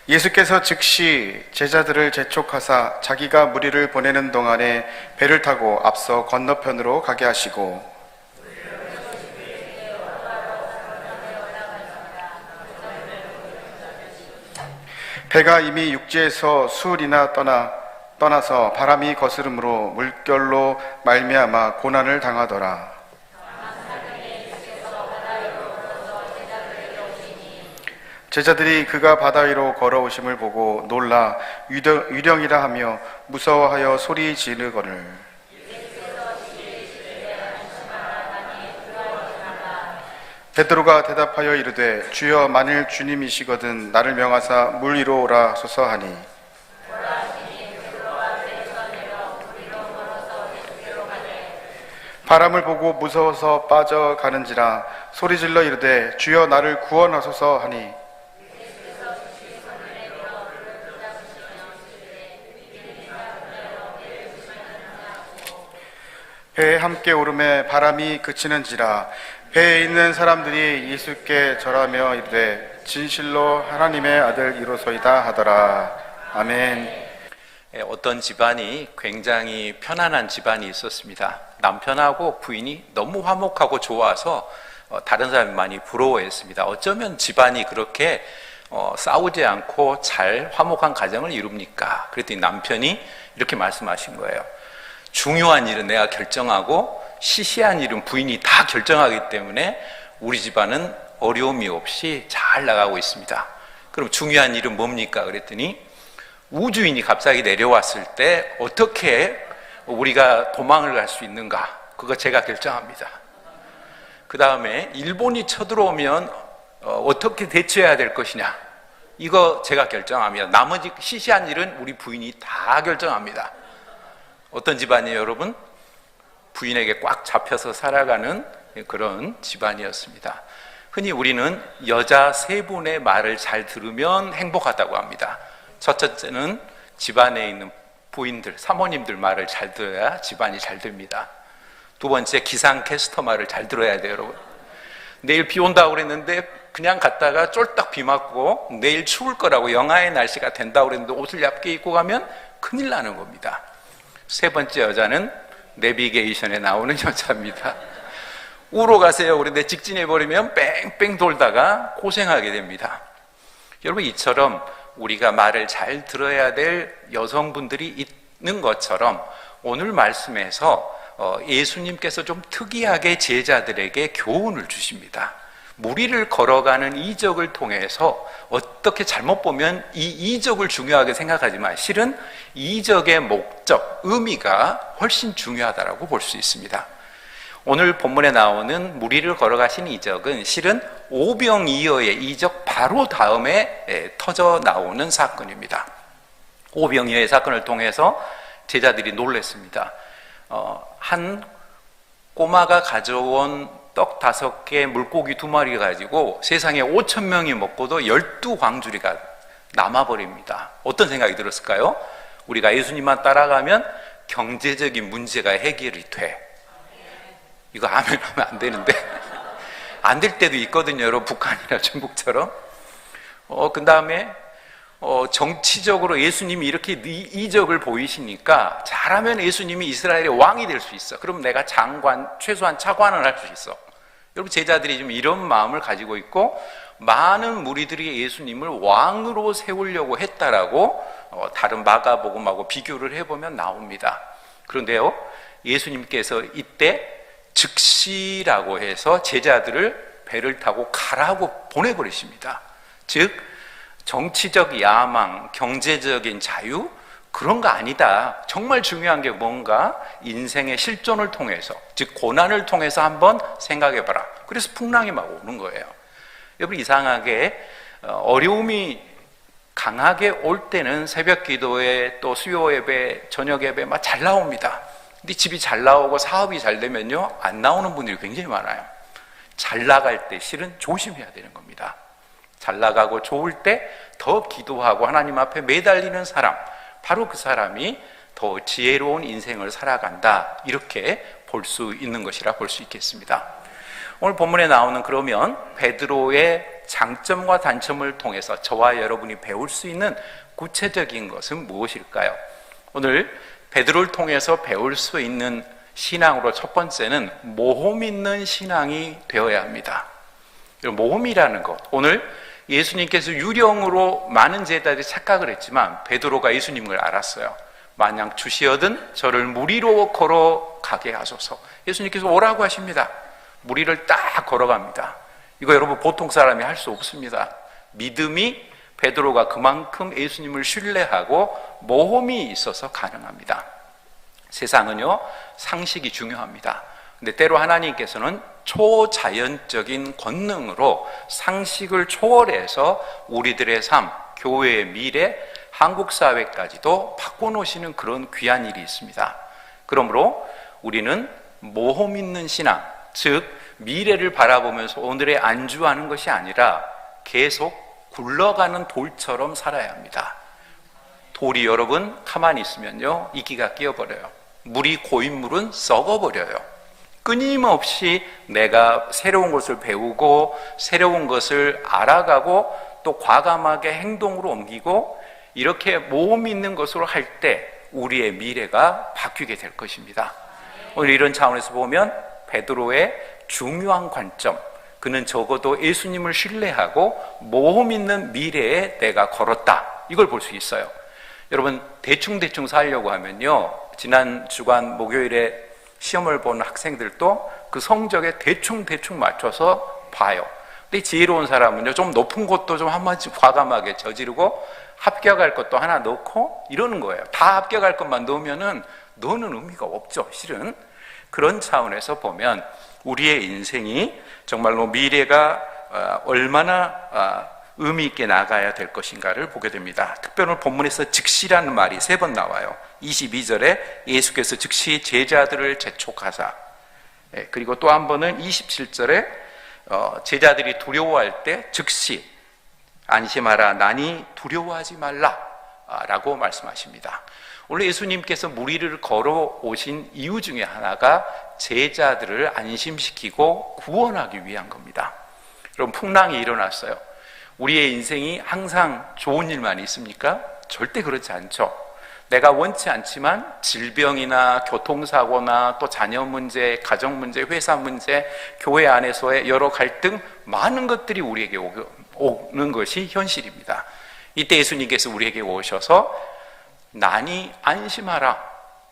예수께서 즉시 제자들을 재촉하사 자기가 무리를 보내는 동안에 배를 타고 앞서 건너편으로 가게 하시고 배가 이미 육지에서 수을이나 떠나서 바람이 거스름으로 물결로 말미암아 고난을 당하더라. 제자들이 그가 바다 위로 걸어오심을 보고 놀라 유령이라 하며 무서워하여 소리 지르거늘 베드로가 대답하여 이르되 주여 만일 주님이시거든 나를 명하사 물 위로 오라 소서 하니 바람을 보고 무서워서 빠져가는지라 소리질러 이르되 주여 나를 구원하소서 하니 배에 함께 오름에 바람이 그치는지라 배에 있는 사람들이 예수께 절하며 이르되 진실로 하나님의 아들이로소이다 하더라. 아멘. 어떤 집안이 굉장히 편안한 집안이 있었습니다. 남편하고 부인이 너무 화목하고 좋아서 다른 사람이 많이 부러워했습니다. 어쩌면 집안이 그렇게 싸우지 않고 잘 화목한 가정을 이룹니까? 그랬더니 남편이 이렇게 말씀하신 거예요. 중요한 일은 내가 결정하고 시시한 일은 부인이 다 결정하기 때문에 우리 집안은 어려움이 없이 잘 나가고 있습니다. 그럼 중요한 일은 뭡니까? 그랬더니 우주인이 갑자기 내려왔을 때 어떻게 우리가 도망을 갈 수 있는가? 그거 제가 결정합니다. 그 다음에 일본이 쳐들어오면 어떻게 대처해야 될 것이냐? 이거 제가 결정합니다. 나머지 시시한 일은 우리 부인이 다 결정합니다. 어떤 집안이에요, 여러분? 부인에게 꽉 잡혀서 살아가는 그런 집안이었습니다. 흔히 우리는 여자 세 분의 말을 잘 들으면 행복하다고 합니다. 첫째는 집안에 있는 부인들, 사모님들 말을 잘 들어야 집안이 잘 됩니다. 두 번째, 기상캐스터 말을 잘 들어야 돼요, 여러분. 내일 비 온다고 그랬는데 그냥 갔다가 쫄딱 비 맞고 내일 추울 거라고 영하의 날씨가 된다고 그랬는데 옷을 얇게 입고 가면 큰일 나는 겁니다. 세 번째 여자는 내비게이션에 나오는 여자입니다. 우로 가세요 그런데 직진해버리면 뺑뺑 돌다가 고생하게 됩니다. 여러분, 이처럼 우리가 말을 잘 들어야 될 여성분들이 있는 것처럼 오늘 말씀에서 예수님께서 좀 특이하게 제자들에게 교훈을 주십니다. 무리를 걸어가는 이적을 통해서 어떻게 잘못 보면 이 이적을 중요하게 생각하지만 실은 이적의 목적, 의미가 훨씬 중요하다고 볼 수 있습니다. 오늘 본문에 나오는 무리를 걸어가신 이적은 실은 오병이어의 이적 바로 다음에 터져 나오는 사건입니다. 오병이어의 사건을 통해서 제자들이 놀랐습니다. 한 꼬마가 가져온 떡 5개, 물고기 2마리 가지고 세상에 5,000명이 먹고도 12광주리가 남아버립니다. 어떤 생각이 들었을까요? 우리가 예수님만 따라가면 경제적인 문제가 해결이 돼. 이거 아멘 하면 안 되는데 안 될 때도 있거든요, 여러분. 북한이나 중국처럼. 그 다음에 정치적으로 예수님이 이렇게 이적을 보이시니까 잘하면 예수님이 이스라엘의 왕이 될 수 있어. 그럼 내가 장관, 최소한 차관을 할 수 있어. 여러분, 제자들이 좀 이런 마음을 가지고 있고 많은 무리들이 예수님을 왕으로 세우려고 했다라고 다른 마가복음하고 비교를 해보면 나옵니다. 그런데요, 예수님께서 이때 즉시라고 해서 제자들을 배를 타고 가라고 보내버리십니다. 즉 정치적 야망, 경제적인 자유, 그런 거 아니다. 정말 중요한 게 뭔가 인생의 실존을 통해서, 즉 고난을 통해서 한번 생각해봐라. 그래서 풍랑이 막 오는 거예요. 여러분, 이상하게 어려움이 강하게 올 때는 새벽 기도에 또 수요 예배, 저녁 예배 막 잘 나옵니다. 근데 집이 잘 나오고 사업이 잘 되면요, 안 나오는 분들이 굉장히 많아요. 잘 나갈 때 실은 조심해야 되는 겁니다. 잘 나가고 좋을 때 더 기도하고 하나님 앞에 매달리는 사람, 바로 그 사람이 더 지혜로운 인생을 살아간다, 이렇게 볼 수 있는 것이라 볼 수 있겠습니다. 오늘 본문에 나오는 그러면 베드로의 장점과 단점을 통해서 저와 여러분이 배울 수 있는 구체적인 것은 무엇일까요? 오늘 베드로를 통해서 배울 수 있는 신앙으로 첫 번째는 모험 있는 신앙이 되어야 합니다. 모험이라는 것, 오늘 예수님께서 유령으로 많은 제자들이 착각을 했지만 베드로가 예수님을 알았어요. 만약 주시어든 저를 무리로 걸어가게 하소서. 예수님께서 오라고 하십니다. 무리를 딱 걸어갑니다. 이거 여러분 보통 사람이 할 수 없습니다. 믿음이 베드로가 그만큼 예수님을 신뢰하고 모험이 있어서 가능합니다. 세상은요, 상식이 중요합니다. 근데 때로 하나님께서는 초자연적인 권능으로 상식을 초월해서 우리들의 삶, 교회의 미래, 한국 사회까지도 바꿔놓으시는 그런 귀한 일이 있습니다. 그러므로 우리는 모험 있는 신앙, 즉 미래를 바라보면서 오늘에 안주하는 것이 아니라 계속 굴러가는 돌처럼 살아야 합니다. 돌이 여러분 가만히 있으면요, 이끼가 끼어버려요. 물이 고인 물은 썩어버려요. 끊임없이 내가 새로운 것을 배우고 새로운 것을 알아가고 또 과감하게 행동으로 옮기고 이렇게 모험 있는 것으로 할 때 우리의 미래가 바뀌게 될 것입니다. 오늘 이런 차원에서 보면 베드로의 중요한 관점, 그는 적어도 예수님을 신뢰하고 모험 있는 미래에 내가 걸었다, 이걸 볼 수 있어요. 여러분 대충 살려고 하면요, 지난 주간 목요일에 시험을 보는 학생들도 그 성적에 대충 맞춰서 봐요. 근데 지혜로운 사람은요, 좀 높은 것도 좀 한마디 과감하게 저지르고 합격할 것도 하나 넣고 이러는 거예요. 다 합격할 것만 넣으면은 너는 의미가 없죠, 실은. 그런 차원에서 보면 우리의 인생이 정말로 미래가 얼마나 의미 있게 나가야 될 것인가를 보게 됩니다. 특별히 본문에서 즉시라는 말이 3번 나와요. 22절에 예수께서 즉시 제자들을 재촉하사, 그리고 또 한 번은 27절에 제자들이 두려워할 때 즉시 안심하라, 나니 두려워하지 말라 라고 말씀하십니다. 원래 예수님께서 무리를 걸어오신 이유 중에 하나가 제자들을 안심시키고 구원하기 위한 겁니다. 여러분 풍랑이 일어났어요. 우리의 인생이 항상 좋은 일만 있습니까? 절대 그렇지 않죠. 내가 원치 않지만 질병이나 교통사고나 또 자녀 문제, 가정 문제, 회사 문제, 교회 안에서의 여러 갈등, 많은 것들이 우리에게 오는 것이 현실입니다. 이때 예수님께서 우리에게 오셔서 나니 안심하라,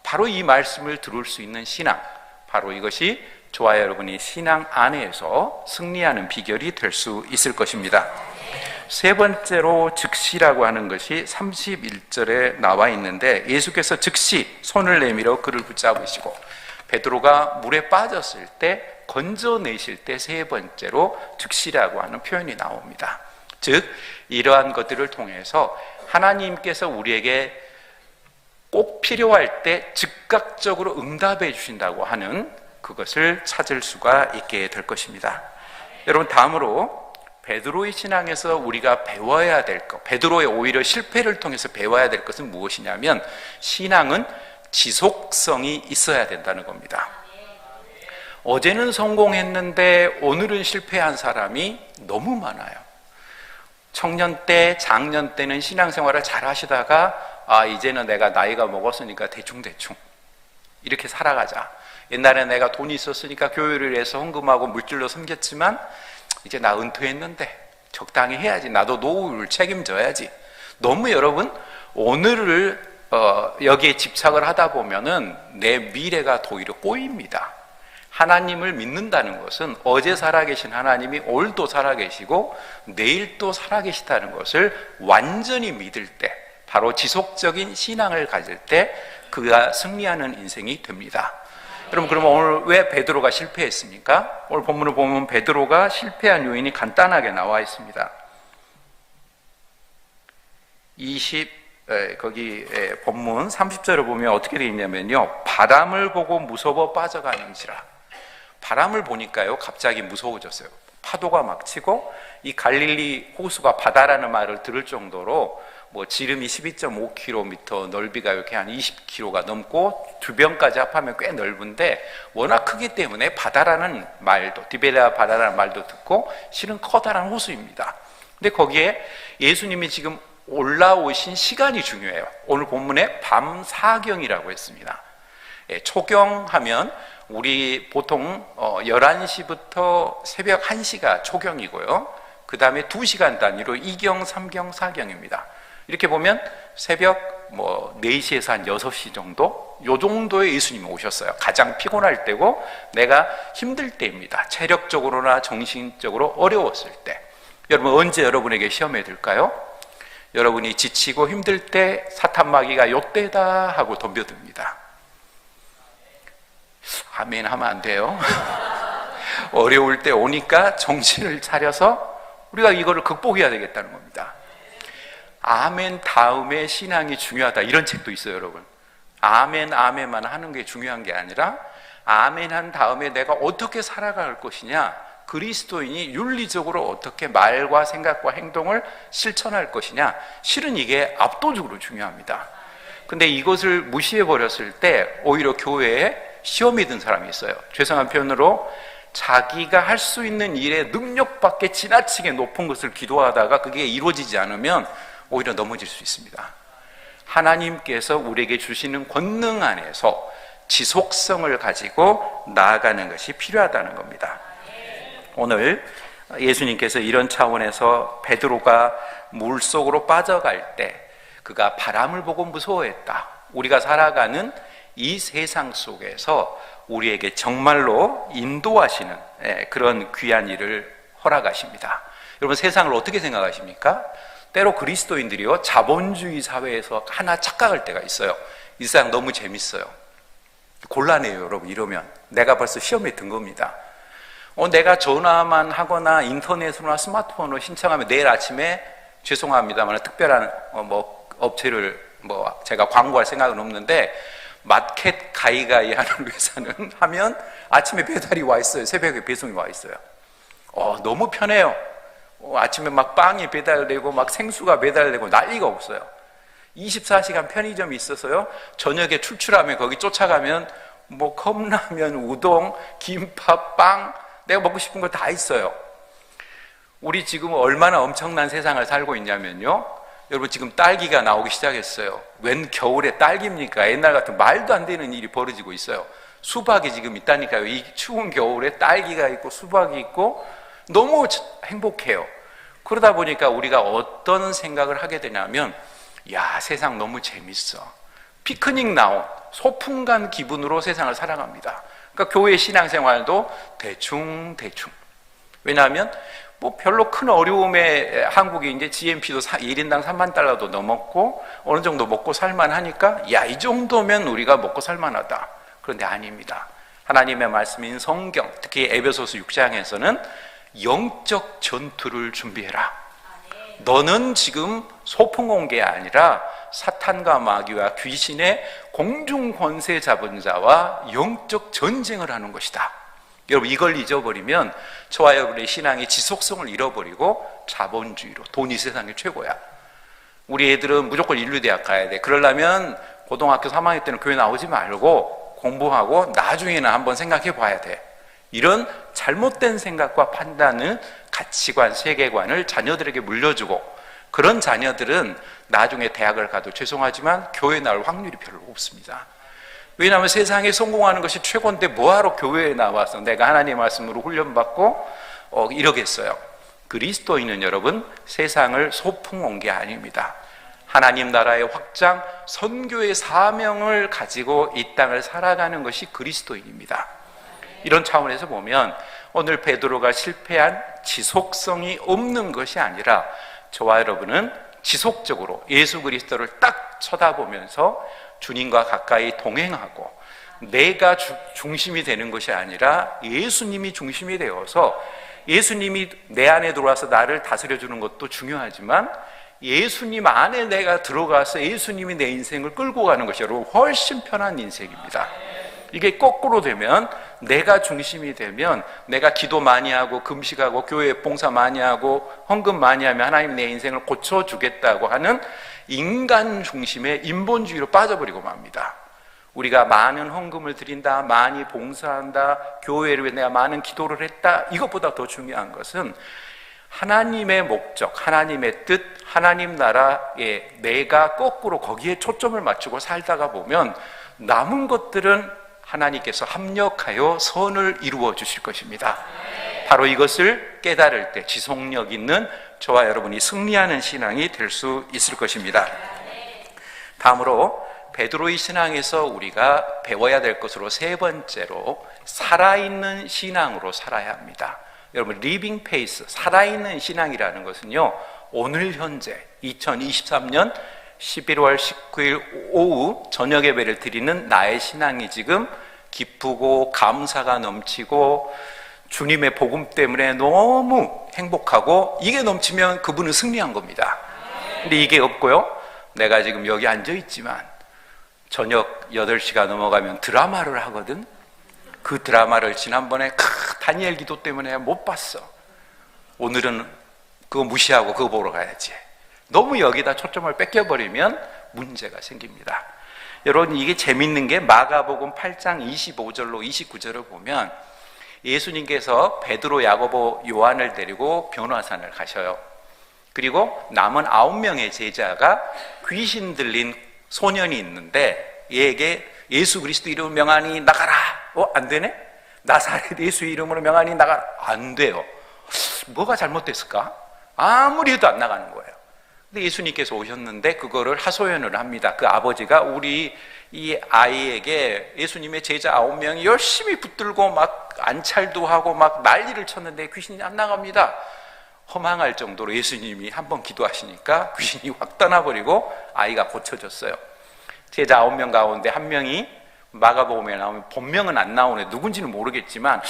바로 이 말씀을 들을 수 있는 신앙, 바로 이것이 저와 여러분이 신앙 안에서 승리하는 비결이 될 수 있을 것입니다. 세 번째로 즉시라고 하는 것이 31절에 나와 있는데, 예수께서 즉시 손을 내밀어 그를 붙잡으시고 베드로가 물에 빠졌을 때 건져내실 때 세 번째로 즉시라고 하는 표현이 나옵니다. 즉 이러한 것들을 통해서 하나님께서 우리에게 꼭 필요할 때 즉각적으로 응답해 주신다고 하는 그것을 찾을 수가 있게 될 것입니다. 여러분 다음으로 베드로의 신앙에서 우리가 배워야 될 것, 베드로의 오히려 실패를 통해서 배워야 될 것은 무엇이냐면 신앙은 지속성이 있어야 된다는 겁니다. 어제는 성공했는데 오늘은 실패한 사람이 너무 많아요. 청년 때, 장년 때는 신앙생활을 잘 하시다가 이제는 내가 나이가 먹었으니까 대충 이렇게 살아가자. 옛날에 내가 돈이 있었으니까 교회를 해서 헌금하고 물질로 섬겼지만 이제 나 은퇴했는데 적당히 해야지. 나도 노후를 책임져야지. 너무 여러분 오늘을 여기에 집착을 하다 보면은 내 미래가 오히려 꼬입니다. 하나님을 믿는다는 것은 어제 살아계신 하나님이 오늘도 살아계시고 내일도 살아계시다는 것을 완전히 믿을 때, 바로 지속적인 신앙을 가질 때 그가 승리하는 인생이 됩니다. 여러분 그러면 오늘 왜 베드로가 실패했습니까? 오늘 본문을 보면 베드로가 실패한 요인이 간단하게 나와 있습니다. 거기 본문 30절을 보면 어떻게 되어 있냐면요, 바람을 보고 무서워 빠져가는지라. 바람을 보니까요 갑자기 무서워졌어요. 파도가 막 치고 이 갈릴리 호수가 바다라는 말을 들을 정도로 뭐 지름이 12.5km, 넓이가 이렇게 한 20km가 넘고 주변까지 합하면 꽤 넓은데 워낙 크기 때문에 바다라는 말도, 디베레아 바다라는 말도 듣고 실은 커다란 호수입니다. 근데 거기에 예수님이 지금 올라오신 시간이 중요해요. 오늘 본문에 밤 사경이라고 했습니다. 초경하면 우리 보통 11시부터 새벽 1시가 초경이고요. 그 다음에 2시간 단위로 2경, 3경, 4경입니다. 이렇게 보면 새벽 4시에서 한 6시 정도? 요 정도에 예수님이 오셨어요. 가장 피곤할 때고 내가 힘들 때입니다. 체력적으로나 정신적으로 어려웠을 때. 여러분, 언제 여러분에게 시험에 들까요? 여러분이 지치고 힘들 때 사탄 마귀가 요때다 하고 덤벼듭니다. 아멘 하면 안 돼요. 어려울 때 오니까 정신을 차려서 우리가 이거를 극복해야 되겠다는 겁니다. 아멘 다음에 신앙이 중요하다, 이런 책도 있어요. 여러분, 아멘 아멘만 하는 게 중요한 게 아니라 아멘 한 다음에 내가 어떻게 살아갈 것이냐, 그리스도인이 윤리적으로 어떻게 말과 생각과 행동을 실천할 것이냐, 실은 이게 압도적으로 중요합니다. 근데 이것을 무시해 버렸을 때 오히려 교회에 시험이 든 사람이 있어요. 죄송한 표현으로 자기가 할 수 있는 일의 능력밖에 지나치게 높은 것을 기도하다가 그게 이루어지지 않으면 오히려 넘어질 수 있습니다. 하나님께서 우리에게 주시는 권능 안에서 지속성을 가지고 나아가는 것이 필요하다는 겁니다. 오늘 예수님께서 이런 차원에서 베드로가 물속으로 빠져갈 때 그가 바람을 보고 무서워했다. 우리가 살아가는 이 세상 속에서 우리에게 정말로 인도하시는 그런 귀한 일을 허락하십니다. 여러분, 세상을 어떻게 생각하십니까? 때로 그리스도인들이요, 자본주의 사회에서 하나 착각할 때가 있어요. 이 세상 너무 재밌어요. 곤란해요. 여러분, 이러면 내가 벌써 시험에 든 겁니다. 내가 전화만 하거나 인터넷으로나 스마트폰으로 신청하면 내일 아침에, 죄송합니다만 특별한 업체를 제가 광고할 생각은 없는데, 마켓 가이가이 하는 회사는 하면 아침에 배달이 와 있어요. 새벽에 배송이 와 있어요. 너무 편해요. 아침에 막 빵이 배달되고 막 생수가 배달되고 난리가 없어요. 24시간 편의점이 있어서요, 저녁에 출출하면 거기 쫓아가면 컵라면, 우동, 김밥, 빵, 내가 먹고 싶은 거 다 있어요. 우리 지금 얼마나 엄청난 세상을 살고 있냐면요, 여러분, 지금 딸기가 나오기 시작했어요. 웬 겨울에 딸기입니까? 옛날 같은 말도 안 되는 일이 벌어지고 있어요. 수박이 지금 있다니까요. 이 추운 겨울에 딸기가 있고 수박이 있고 너무 행복해요. 그러다 보니까 우리가 어떤 생각을 하게 되냐면, 야, 세상 너무 재밌어. 피크닉 나온 소풍 간 기분으로 세상을 살아갑니다. 그러니까 교회 신앙생활도 대충. 왜냐하면 별로 큰 어려움에 한국이 이제 GNP도 1인당 3만 달러도 넘었고 어느 정도 먹고 살만하니까, 야, 이 정도면 우리가 먹고 살만하다. 그런데 아닙니다. 하나님의 말씀인 성경, 특히 에베소서 6장에서는 영적 전투를 준비해라. 너는 지금 소풍 온 게 아니라 사탄과 마귀와 귀신의 공중 권세 잡은 자와 영적 전쟁을 하는 것이다. 여러분, 이걸 잊어버리면 저와 여러분의 신앙의 지속성을 잃어버리고 자본주의로, 돈이 세상의 최고야. 우리 애들은 무조건 인류대학 가야 돼. 그러려면 고등학교 3학년 때는 교회 나오지 말고 공부하고 나중에는 한번 생각해 봐야 돼. 이런 잘못된 생각과 판단을, 가치관, 세계관을 자녀들에게 물려주고, 그런 자녀들은 나중에 대학을 가도 죄송하지만 교회 나올 확률이 별로 없습니다. 왜냐하면 세상에 성공하는 것이 최고인데 뭐하러 교회에 나와서 내가 하나님의 말씀으로 훈련받고 이러겠어요. 그리스도인은 여러분, 세상을 소풍 온 게 아닙니다. 하나님 나라의 확장, 선교의 사명을 가지고 이 땅을 살아가는 것이 그리스도인입니다. 이런 차원에서 보면 오늘 베드로가 실패한 지속성이 없는 것이 아니라 저와 여러분은 지속적으로 예수 그리스도를 딱 쳐다보면서 주님과 가까이 동행하고, 내가 중심이 되는 것이 아니라 예수님이 중심이 되어서 예수님이 내 안에 들어와서 나를 다스려주는 것도 중요하지만 예수님 안에 내가 들어가서 예수님이 내 인생을 끌고 가는 것이 여러분 훨씬 편한 인생입니다. 이게 거꾸로 되면, 내가 중심이 되면, 내가 기도 많이 하고 금식하고 교회 봉사 많이 하고 헌금 많이 하면 하나님이 내 인생을 고쳐주겠다고 하는 인간 중심의 인본주의로 빠져버리고 맙니다. 우리가 많은 헌금을 드린다, 많이 봉사한다, 교회를 위해 내가 많은 기도를 했다, 이것보다 더 중요한 것은 하나님의 목적, 하나님의 뜻, 하나님 나라에 내가 거꾸로 거기에 초점을 맞추고 살다가 보면 남은 것들은 하나님께서 합력하여 선을 이루어 주실 것입니다. 바로 이것을 깨달을 때 지속력 있는 저와 여러분이 승리하는 신앙이 될 수 있을 것입니다. 다음으로 베드로의 신앙에서 우리가 배워야 될 것으로 세 번째로 살아있는 신앙으로 살아야 합니다. 여러분, 리빙 페이스, 살아있는 신앙이라는 것은요, 오늘 현재 2023년 11월 19일 오후 저녁 예배를 드리는 나의 신앙이 지금 기쁘고 감사가 넘치고 주님의 복음 때문에 너무 행복하고, 이게 넘치면 그분은 승리한 겁니다. 근데 이게 없고요, 내가 지금 여기 앉아 있지만 저녁 8시가 넘어가면 드라마를 하거든. 그 드라마를 지난번에 다니엘 기도 때문에 못 봤어. 오늘은 그거 무시하고 그거 보러 가야지. 너무 여기다 초점을 뺏겨버리면 문제가 생깁니다. 여러분, 이게 재밌는 게 마가복음 8장 25절로 29절을 보면 예수님께서 베드로, 야고보, 요한을 데리고 변화산을 가셔요. 그리고 남은 9명의 제자가 귀신 들린 소년이 있는데 얘에게 예수 그리스도 이름으로 명하니 나가라. 안 되네? 나사렛 예수 이름으로 명하니 나가라. 안 돼요. 뭐가 잘못됐을까? 아무리 해도 안 나가는 거예요. 근데 예수님께서 오셨는데 그거를 하소연을 합니다. 그 아버지가 우리 이 아이에게 예수님의 제자 9명이 열심히 붙들고 막 안찰도 하고 막 난리를 쳤는데 귀신이 안 나갑니다. 허망할 정도로 예수님이 한번 기도하시니까 귀신이 확 떠나버리고 아이가 고쳐졌어요. 제자 9명 가운데 한 명이 마가복음에 나오면 본명은 안 나오네, 누군지는 모르겠지만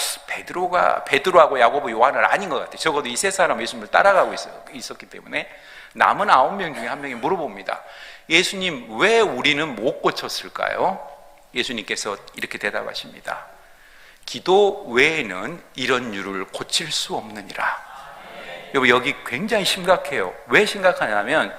베드로하고 야고보, 요한은 아닌 것 같아요. 적어도 이 세 사람 예수님을 따라가고 있었기 때문에 남은 9명 중에 한 명이 물어봅니다. 예수님, 왜 우리는 못 고쳤을까요? 예수님께서 이렇게 대답하십니다. 기도 외에는 이런 일을 고칠 수 없느니라. 여러분, 여기 굉장히 심각해요. 왜 심각하냐면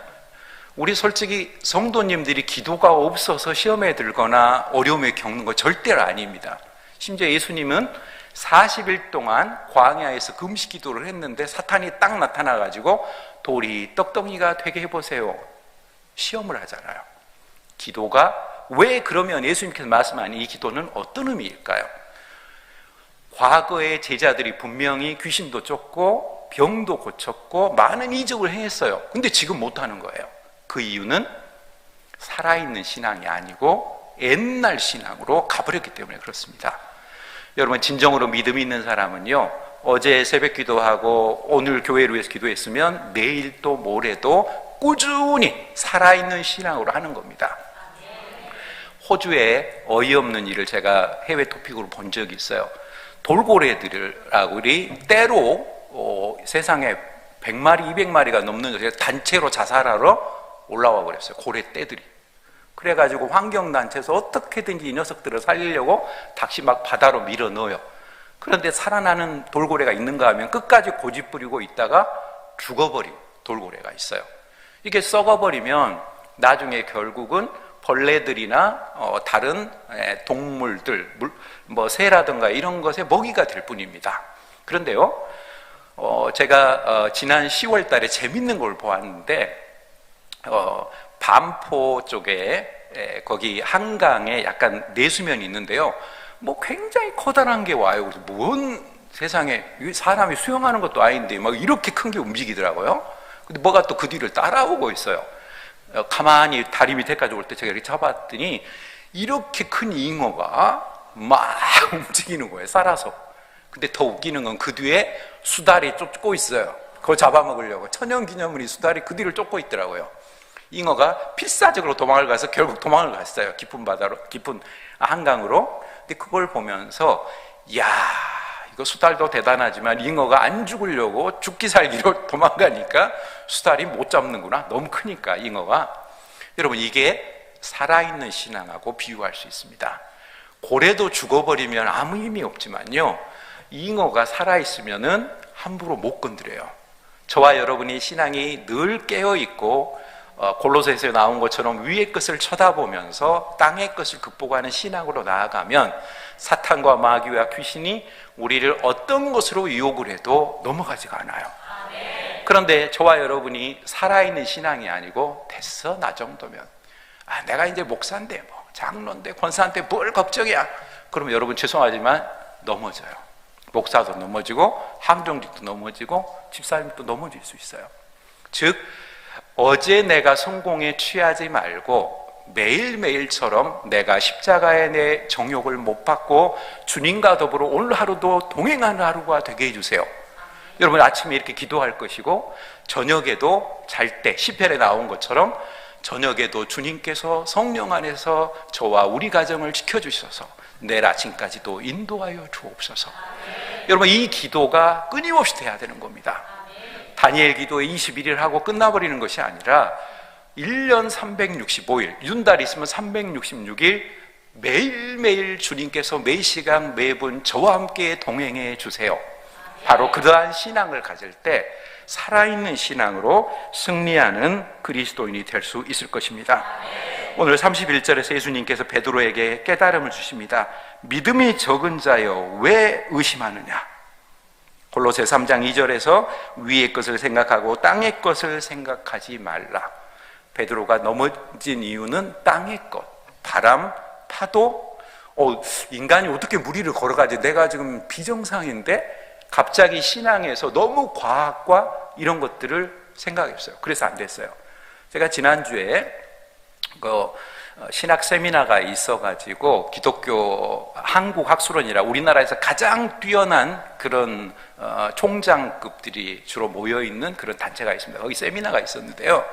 우리 솔직히 성도님들이 기도가 없어서 시험에 들거나 어려움에 겪는 거 절대로 아닙니다. 심지어 예수님은 40일 동안 광야에서 금식 기도를 했는데 사탄이 딱 나타나가지고 돌이 떡덩이가 되게 해보세요, 시험을 하잖아요. 기도가 왜, 그러면 예수님께서 말씀하신 이 기도는 어떤 의미일까요? 과거의 제자들이 분명히 귀신도 쫓고 병도 고쳤고 많은 이적을 행했어요. 근데 지금 못하는 거예요. 그 이유는 살아있는 신앙이 아니고 옛날 신앙으로 가버렸기 때문에 그렇습니다. 여러분, 진정으로 믿음이 있는 사람은요, 어제 새벽 기도하고 오늘 교회를 위해서 기도했으면 내일 또 모레도 꾸준히 살아있는 신앙으로 하는 겁니다. 호주에 어이없는 일을 제가 해외 토픽으로 본 적이 있어요. 돌고래들하고 때로 세상에 100마리, 200마리가 넘는 것을 단체로 자살하러 올라와 버렸어요. 고래떼들이. 그래가지고 환경단체에서 어떻게든지 이 녀석들을 살리려고 다시 막 바다로 밀어 넣어요. 그런데 살아나는 돌고래가 있는가 하면 끝까지 고집 부리고 있다가 죽어버린 돌고래가 있어요. 이게 썩어버리면 나중에 결국은 벌레들이나 다른 동물들, 새라든가 이런 것의 먹이가 될 뿐입니다. 그런데요, 제가 지난 10월 달에 재밌는 걸 보았는데, 반포 쪽에 거기 한강에 약간 내수면이 있는데요, 굉장히 커다란 게 와요. 그래서 뭔 세상에, 사람이 수영하는 것도 아닌데 막 이렇게 큰 게 움직이더라고요. 근데 뭐가 또 그 뒤를 따라오고 있어요. 가만히 다리 밑에까지 올 때 제가 이렇게 잡았더니 이렇게 큰 잉어가 막 움직이는 거예요, 살아서. 근데 더 웃기는 건 그 뒤에 수달이 쫓고 있어요. 그거 잡아먹으려고. 천연기념물이 수달이 그 뒤를 쫓고 있더라고요. 잉어가 필사적으로 도망을 가서 결국 도망을 갔어요. 깊은 바다로, 깊은 한강으로. 근데 그걸 보면서, 이야, 이거 수달도 대단하지만 잉어가 안 죽으려고 죽기 살기로 도망가니까 수달이 못 잡는구나. 너무 크니까 잉어가. 여러분, 이게 살아있는 신앙하고 비유할 수 있습니다. 고래도 죽어버리면 아무 의미 없지만요, 잉어가 살아있으면은 함부로 못 건드려요. 저와 여러분이 신앙이 늘 깨어있고 골로새서에 나온 것처럼 위의 것을 쳐다보면서 땅의 것을 극복하는 신앙으로 나아가면 사탄과 마귀와 귀신이 우리를 어떤 것으로 유혹을 해도 넘어가지가 않아요. 그런데 저와 여러분이 살아있는 신앙이 아니고 됐어 나 정도면 내가 이제 목사인데 뭐 장로인데 권사한테 뭘 걱정이야. 그러면 여러분 죄송하지만 넘어져요. 목사도 넘어지고 함정직도 넘어지고 집사님도 넘어질 수 있어요. 즉 어제 내가 성공에 취하지 말고 매일매일처럼 내가 십자가의 내 정욕을 못 받고 주님과 더불어 오늘 하루도 동행하는 하루가 되게 해주세요. 여러분 아침에 이렇게 기도할 것이고 저녁에도 잘 때 시편에 나온 것처럼 저녁에도 주님께서 성령 안에서 저와 우리 가정을 지켜주셔서 내일 아침까지도 인도하여 주옵소서. 여러분 이 기도가 끊임없이 돼야 되는 겁니다. 다니엘 기도에 21일 하고 끝나버리는 것이 아니라 1년 365일 윤달이 있으면 366일 매일매일 주님께서 매 시간 매분 저와 함께 동행해 주세요. 바로 그러한 신앙을 가질 때 살아있는 신앙으로 승리하는 그리스도인이 될 수 있을 것입니다. 오늘 31절에서 예수님께서 베드로에게 깨달음을 주십니다. 믿음이 적은 자여 왜 의심하느냐. 골로새 3장 2절에서 위의 것을 생각하고 땅의 것을 생각하지 말라. 베드로가 넘어진 이유는 땅의 것, 바람, 파도, 인간이 어떻게 무리를 걸어가지? 내가 지금 비정상인데? 갑자기 신앙에서 너무 과학과 이런 것들을 생각했어요. 그래서 안 됐어요. 제가 지난주에 신학 세미나가 있어가지고 기독교 한국학술원이라 우리나라에서 가장 뛰어난 그런 총장급들이 주로 모여있는 그런 단체가 있습니다. 거기 세미나가 있었는데요.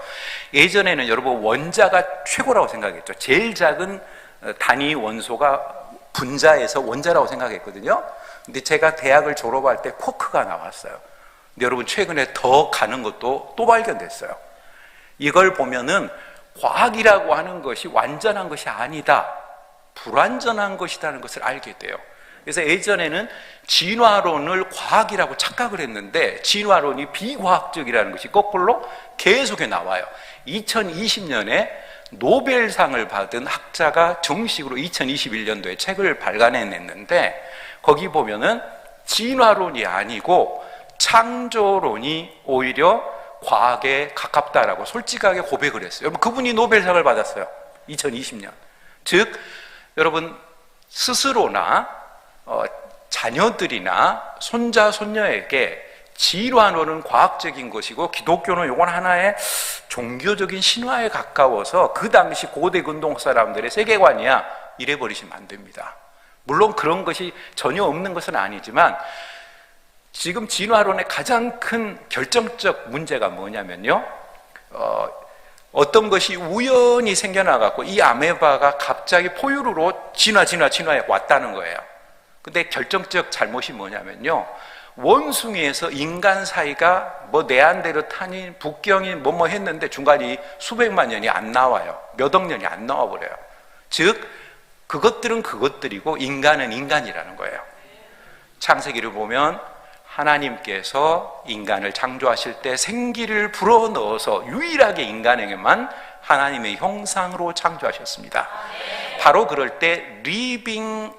예전에는 여러분 원자가 최고라고 생각했죠. 제일 작은 단위 원소가 분자에서 원자라고 생각했거든요. 근데 제가 대학을 졸업할 때 쿼크가 나왔어요. 근데 여러분 최근에 더 가는 것도 또 발견됐어요. 이걸 보면은 과학이라고 하는 것이 완전한 것이 아니다, 불완전한 것이라는 것을 알게 돼요. 그래서 예전에는 진화론을 과학이라고 착각을 했는데 진화론이 비과학적이라는 것이 거꾸로 계속해 나와요. 2020년에 노벨상을 받은 학자가 정식으로 2021년도에 책을 발간해냈는데 거기 보면은 진화론이 아니고 창조론이 오히려 과학에 가깝다라고 솔직하게 고백을 했어요. 여러분 그분이 노벨상을 받았어요. 2020년. 즉 여러분 스스로나 자녀들이나 손자 손녀에게 진화론은 과학적인 것이고 기독교는 이건 하나의 종교적인 신화에 가까워서 그 당시 고대 근동 사람들의 세계관이야 이래버리시면 안 됩니다. 물론 그런 것이 전혀 없는 것은 아니지만 지금 진화론의 가장 큰 결정적 문제가 뭐냐면요, 어떤 것이 우연히 생겨나갖고 이 아메바가 갑자기 포유류로 진화해 왔다는 거예요. 근데 결정적 잘못이 뭐냐면요, 원숭이에서 인간 사이가 뭐 네안데르탈인 북경인 뭐 했는데 중간이 수백만 년이 안 나와요. 몇 억 년이 안 나와버려요. 즉 그것들은 그것들이고 인간은 인간이라는 거예요. 창세기를 보면 하나님께서 인간을 창조하실 때 생기를 불어넣어서 유일하게 인간에게만 하나님의 형상으로 창조하셨습니다. 바로 그럴 때 리빙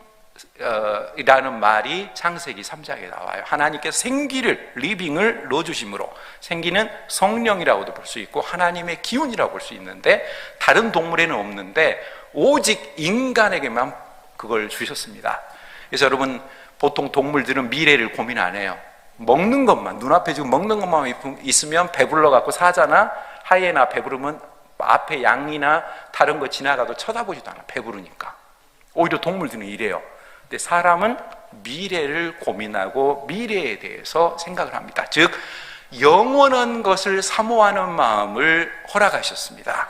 이라는 말이 창세기 3장에 나와요. 하나님께서 생기를, 리빙을 넣어주심으로, 생기는 성령이라고도 볼 수 있고 하나님의 기운이라고 볼 수 있는데 다른 동물에는 없는데 오직 인간에게만 그걸 주셨습니다. 그래서 여러분 보통 동물들은 미래를 고민 안 해요. 먹는 것만, 눈앞에 지금 먹는 것만 있으면 배불러 갖고 사잖아. 하이에나 배부르면 앞에 양이나 다른 거 지나가도 쳐다보지도 않아. 배부르니까. 오히려 동물들은 이래요. 근데 사람은 미래를 고민하고 미래에 대해서 생각을 합니다. 즉 영원한 것을 사모하는 마음을 허락하셨습니다.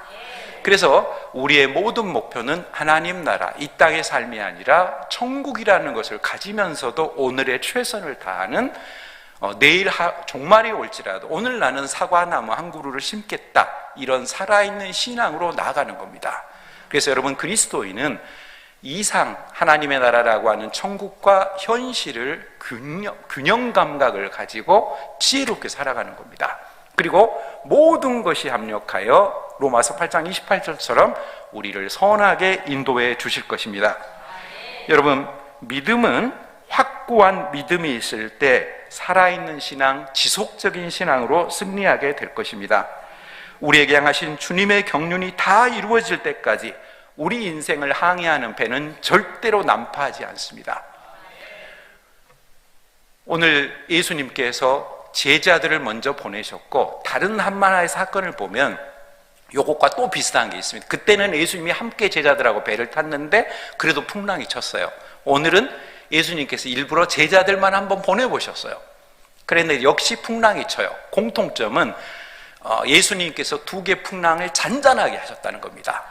그래서 우리의 모든 목표는 하나님 나라, 이 땅의 삶이 아니라 천국이라는 것을 가지면서도 오늘의 최선을 다하는, 내일 종말이 올지라도 오늘 나는 사과나무 한 그루를 심겠다, 이런 살아있는 신앙으로 나아가는 겁니다. 그래서 여러분 그리스도인은 이상 하나님의 나라라고 하는 천국과 현실을 균형 감각을 가지고 지혜롭게 살아가는 겁니다. 그리고 모든 것이 합력하여 로마서 8장 28절처럼 우리를 선하게 인도해 주실 것입니다. 여러분, 믿음은 확고한 믿음이 있을 때 살아있는 신앙, 지속적인 신앙으로 승리하게 될 것입니다. 우리에게 향하신 주님의 경륜이 다 이루어질 때까지 우리 인생을 항해하는 배는 절대로 난파하지 않습니다. 오늘 예수님께서 제자들을 먼저 보내셨고, 다른 한 하나의 사건을 보면 요것과 또 비슷한 게 있습니다. 그때는 예수님이 함께 제자들하고 배를 탔는데 그래도 풍랑이 쳤어요. 오늘은 예수님께서 일부러 제자들만 한번 보내보셨어요. 그런데 역시 풍랑이 쳐요. 공통점은 예수님께서 2개 풍랑을 잔잔하게 하셨다는 겁니다.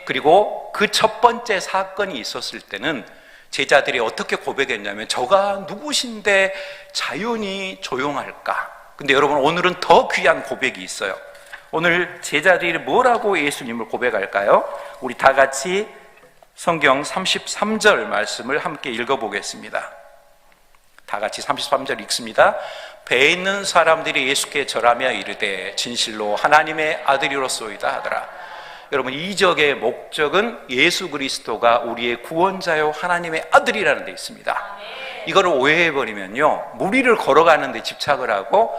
그리고 그 첫 번째 사건이 있었을 때는 제자들이 어떻게 고백했냐면, 저가 누구신데 자연이 조용할까? 근데 여러분, 오늘은 더 귀한 고백이 있어요. 오늘 제자들이 뭐라고 예수님을 고백할까요? 우리 다 같이 성경 33절 말씀을 함께 읽어보겠습니다. 다 같이 33절 읽습니다. 배에 있는 사람들이 예수께 절하며 이르되 진실로 하나님의 아들이로소이다 하더라. 여러분, 이적의 목적은 예수 그리스도가 우리의 구원자요 하나님의 아들이라는 데 있습니다. 이거를 오해해버리면요, 무리를 걸어가는 데 집착을 하고,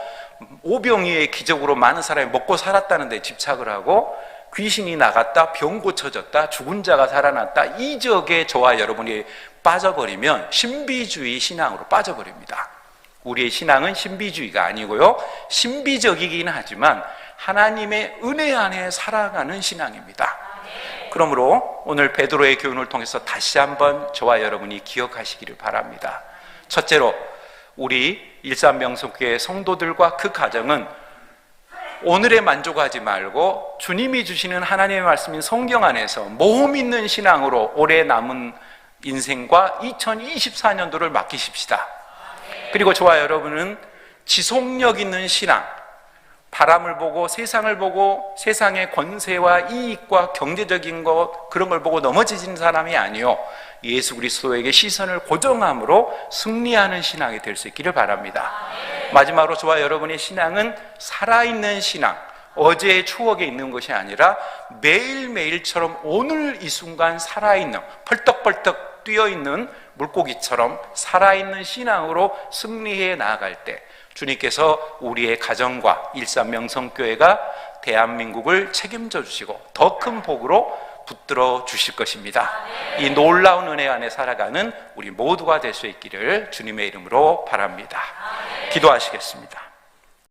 오병이의 기적으로 많은 사람이 먹고 살았다는 데 집착을 하고, 귀신이 나갔다, 병 고쳐졌다, 죽은 자가 살아났다, 이적에 저와 여러분이 빠져버리면 신비주의 신앙으로 빠져버립니다. 우리의 신앙은 신비주의가 아니고요, 신비적이긴 하지만 하나님의 은혜 안에 살아가는 신앙입니다. 그러므로 오늘 베드로의 교훈을 통해서 다시 한번 저와 여러분이 기억하시기를 바랍니다. 첫째로, 우리 일산명성교회 성도들과 그 가정은 오늘에 만족하지 말고 주님이 주시는 하나님의 말씀인 성경 안에서 모험 있는 신앙으로 올해 남은 인생과 2024년도를 맡기십시다. 그리고 저와 여러분은 지속력 있는 신앙, 바람을 보고 세상을 보고 세상의 권세와 이익과 경제적인 것, 그런 걸 보고 넘어지는 사람이 아니요, 예수 그리스도에게 시선을 고정함으로 승리하는 신앙이 될 수 있기를 바랍니다. 마지막으로 저와 여러분의 신앙은 살아있는 신앙, 어제의 추억에 있는 것이 아니라 매일매일처럼 오늘 이 순간 살아있는, 펄떡펄떡 뛰어있는 물고기처럼 살아있는 신앙으로 승리해 나아갈 때 주님께서 우리의 가정과 일산명성교회가 대한민국을 책임져 주시고 더 큰 복으로 붙들어 주실 것입니다. 이 놀라운 은혜 안에 살아가는 우리 모두가 될 수 있기를 주님의 이름으로 바랍니다. 기도하시겠습니다.